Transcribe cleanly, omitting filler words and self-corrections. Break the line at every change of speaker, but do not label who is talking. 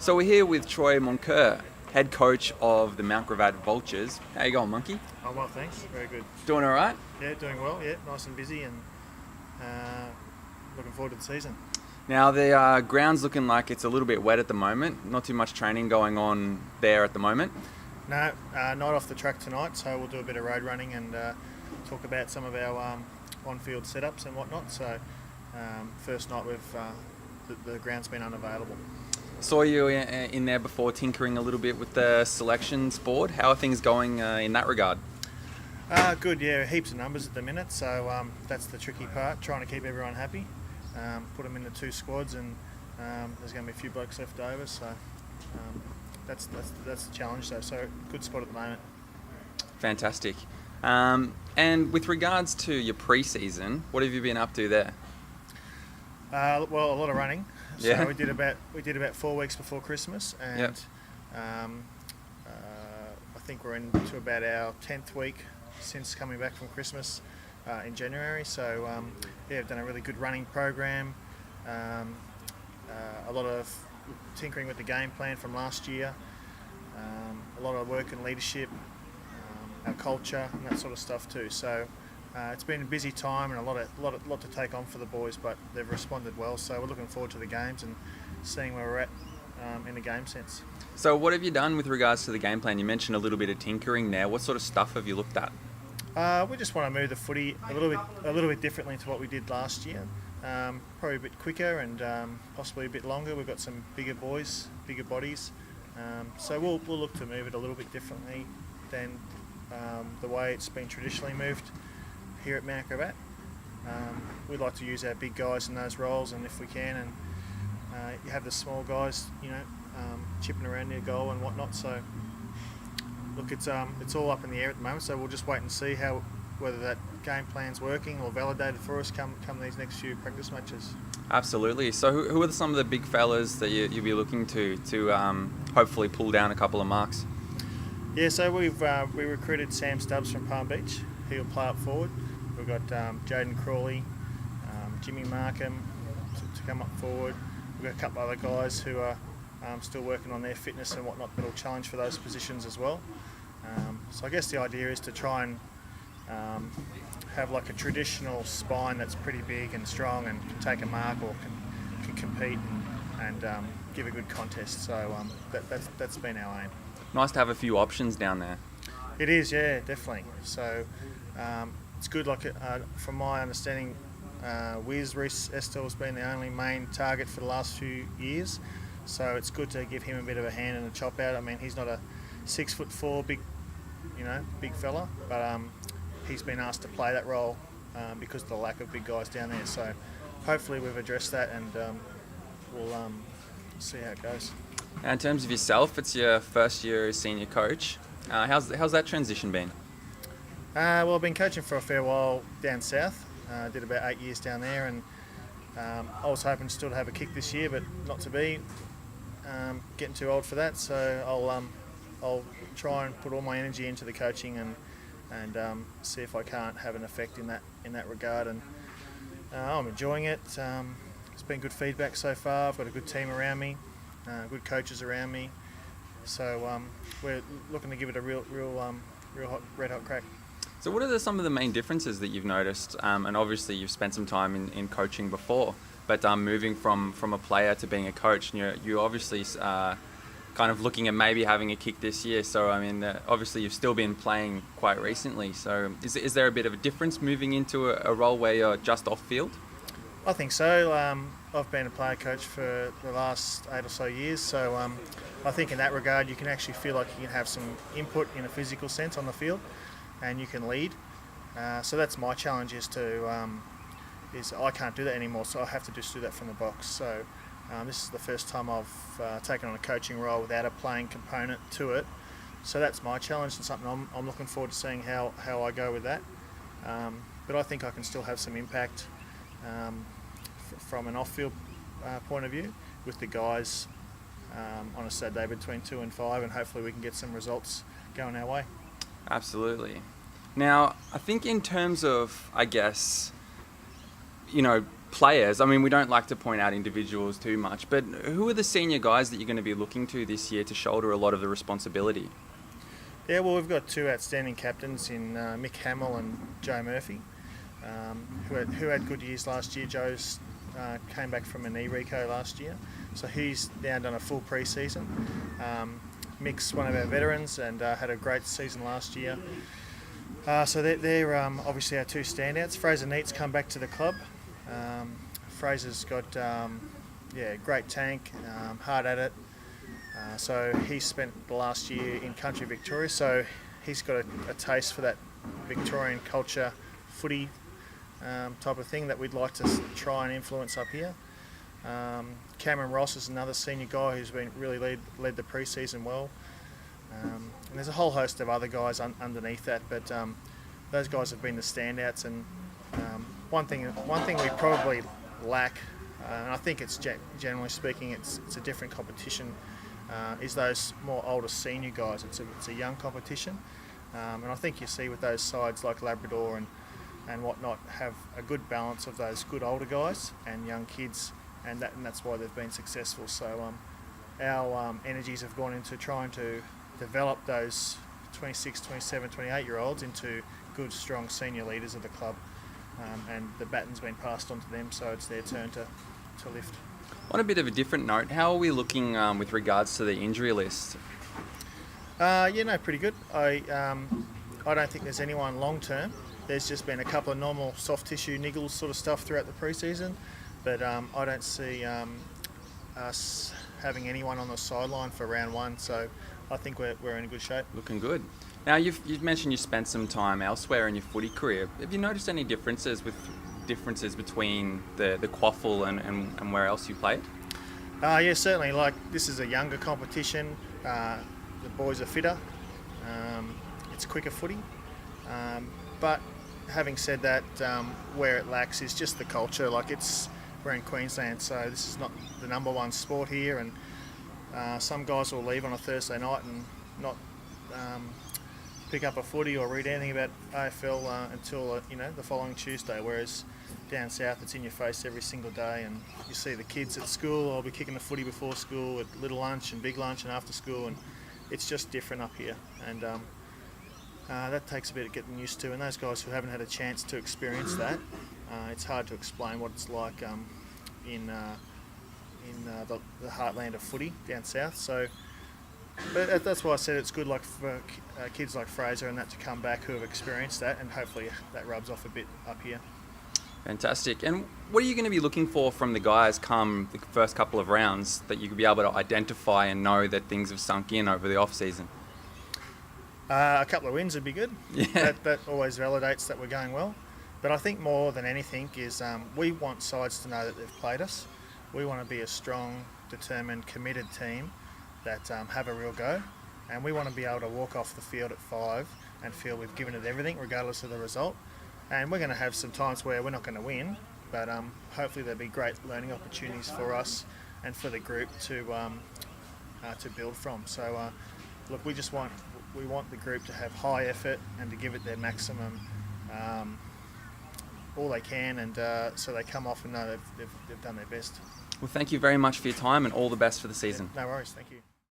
So we're here with Troy Moncur, head coach of the Mt Gravatt Vultures. How you going, Monkey?
Oh, well, thanks. Very good.
Doing all right?
Yeah, doing well. Yeah, nice and busy, and looking forward to the season.
Now the ground's looking like it's a little bit wet at the moment. Not too much training going on there at the moment.
No, not off the track tonight, so we'll do a bit of road running and talk about some of our on-field setups and whatnot. So first night the ground's been unavailable.
Saw you in there before, tinkering a little bit with the selections board. How are things going in that regard?
Good, yeah, heaps of numbers at the minute, so that's the tricky part, trying to keep everyone happy. Put them into two squads, and there's going to be a few blokes left over, so that's the challenge. So good spot at the moment.
Fantastic. And with regards to your pre-season, what have you been up to there?
Well, a lot of running. So
yeah.
we did about 4 weeks before Christmas, and
yep.
I think we're into about our 10th week since coming back from Christmas in January. So yeah, we've done a really good running program. A lot of tinkering with the game plan from last year. A lot of work in leadership, our culture, and that sort of stuff too. So. It's been a busy time and a lot to take on for the boys, but they've responded well. So we're looking forward to the games and seeing where we're at in the game sense.
So what have you done with regards to the game plan? You mentioned a little bit of tinkering there. What sort of stuff have you looked at?
We just want to move the footy a little bit differently to what we did last year. Probably a bit quicker and possibly a bit longer. We've got some bigger boys, bigger bodies. So we'll look to move it a little bit differently than the way it's been traditionally moved here at Mt Gravatt. We'd like to use our big guys in those roles, and if we can, and you have the small guys, chipping around near goal and whatnot. So look, it's all up in the air at the moment. So we'll just wait and see whether that game plan's working or validated for us come these next few practice matches.
Absolutely. So who are some of the big fellas that you'll be looking to hopefully pull down a couple of marks?
Yeah, so we recruited Sam Stubbs from Palm Beach. He'll play up forward. We've got Jaden Crawley, Jimmy Markham to come up forward. We've got a couple other guys who are still working on their fitness and whatnot, but will challenge for those positions as well. So I guess the idea is to try and have like a traditional spine that's pretty big and strong and can take a mark or can compete and give a good contest. So that's been our aim.
Nice to have a few options down there.
It is, yeah, definitely. So it's good. Like from my understanding, Reece Estelle has been the only main target for the last few years. So it's good to give him a bit of a hand and a chop out. I mean, he's not a 6'4" big fella, but he's been asked to play that role because of the lack of big guys down there. So hopefully we've addressed that, and we'll see how it goes.
Now, in terms of yourself, it's your first year as senior coach. How's that transition been?
Well, I've been coaching for a fair while down south. Did about 8 years down there, and I was hoping still to have a kick this year, but not to be. Getting too old for that, so I'll try and put all my energy into the coaching and see if I can't have an effect in that regard. And I'm enjoying it. It's been good feedback so far. I've got a good team around me, good coaches around me. So we're looking to give it a real hot, red hot crack.
So what are some of the main differences that you've noticed? And obviously you've spent some time in coaching before, but moving from a player to being a coach, you obviously kind of looking at maybe having a kick this year. So I mean, obviously you've still been playing quite recently. So is there a bit of a difference moving into a role where you're just off field?
I think so. I've been a player coach for the last 8 or so years, so I think in that regard you can actually feel like you can have some input in a physical sense on the field, and you can lead. So that's my challenge is I can't do that anymore, so I have to just do that from the box. So this is the first time I've taken on a coaching role without a playing component to it. So that's my challenge and something I'm looking forward to seeing how I go with that. But I think I can still have some impact from an off-field point of view with the guys on a Saturday between 2 and 5, and hopefully we can get some results going our way.
Absolutely. Now, I think in terms of, I guess, players, I mean, we don't like to point out individuals too much, but who are the senior guys that you're going to be looking to this year to shoulder a lot of the responsibility?
Yeah, well, we've got two outstanding captains in Mick Hamill and Joe Murphy, who had good years last year. Joe's came back from a knee reco last year, so he's now done a full pre-season. Mick's one of our veterans and had a great season last year. So they're obviously our two standouts. Fraser Neat's come back to the club. Fraser's got great tank, hard at it. So he spent the last year in country Victoria, so he's got a taste for that Victorian culture footy type of thing that we'd like to try and influence up here. Cameron Ross is another senior guy who's been really led the pre-season well. And there's a whole host of other guys underneath that, but those guys have been the standouts. And one thing we probably lack, and I think it's generally speaking, it's a different competition, is those more older senior guys. It's a young competition, and I think you see with those sides like Labrador and whatnot have a good balance of those good older guys and young kids, and that's why they've been successful. So our energies have gone into trying to develop those 26, 27, 28-year-olds into good, strong senior leaders of the club, and the baton's been passed on to them, so it's their turn to lift.
On a bit of a different note, how are we looking with regards to the injury list?
Pretty good. I don't think there's anyone long term. There's just been a couple of normal soft tissue niggles sort of stuff throughout the pre-season, but I don't see us having anyone on the sideline for round one, so I think we're in good shape.
Looking good. Now, you've mentioned you spent some time elsewhere in your footy career. Have you noticed any differences between the QAFL and where else you played?
Yeah, certainly. Like, this is a younger competition. The boys are fitter. It's quicker footy. But having said that, where it lacks is just the culture. Like, we're in Queensland, so this is not the number one sport here, and some guys will leave on a Thursday night and not pick up a footy or read anything about AFL until the following Tuesday. Whereas down south, it's in your face every single day, and you see the kids at school. I'll be kicking the footy before school, at little lunch and big lunch and after school, and it's just different up here. And that takes a bit of getting used to. And those guys who haven't had a chance to experience that, it's hard to explain what it's like in the heartland of footy down south. So, but that's why I said it's good, like for kids like Fraser and that to come back who have experienced that, and hopefully that rubs off a bit up here.
Fantastic. And what are you going to be looking for from the guys come the first couple of rounds that you could be able to identify and know that things have sunk in over the off season?
A couple of wins would be good.
Yeah.
That always validates that we're going well. But I think more than anything is we want sides to know that they've played us. We want to be a strong, determined, committed team that have a real go, and we want to be able to walk off the field at 5 and feel we've given it everything regardless of the result. And we're going to have some times where we're not going to win, but hopefully there'll be great learning opportunities for us and for the group to build from. So look, we want the group to have high effort and to give it their maximum, all they can, and so they come off and know they've done their best.
Well, thank you very much for your time and all the best for the season.
No worries, thank you.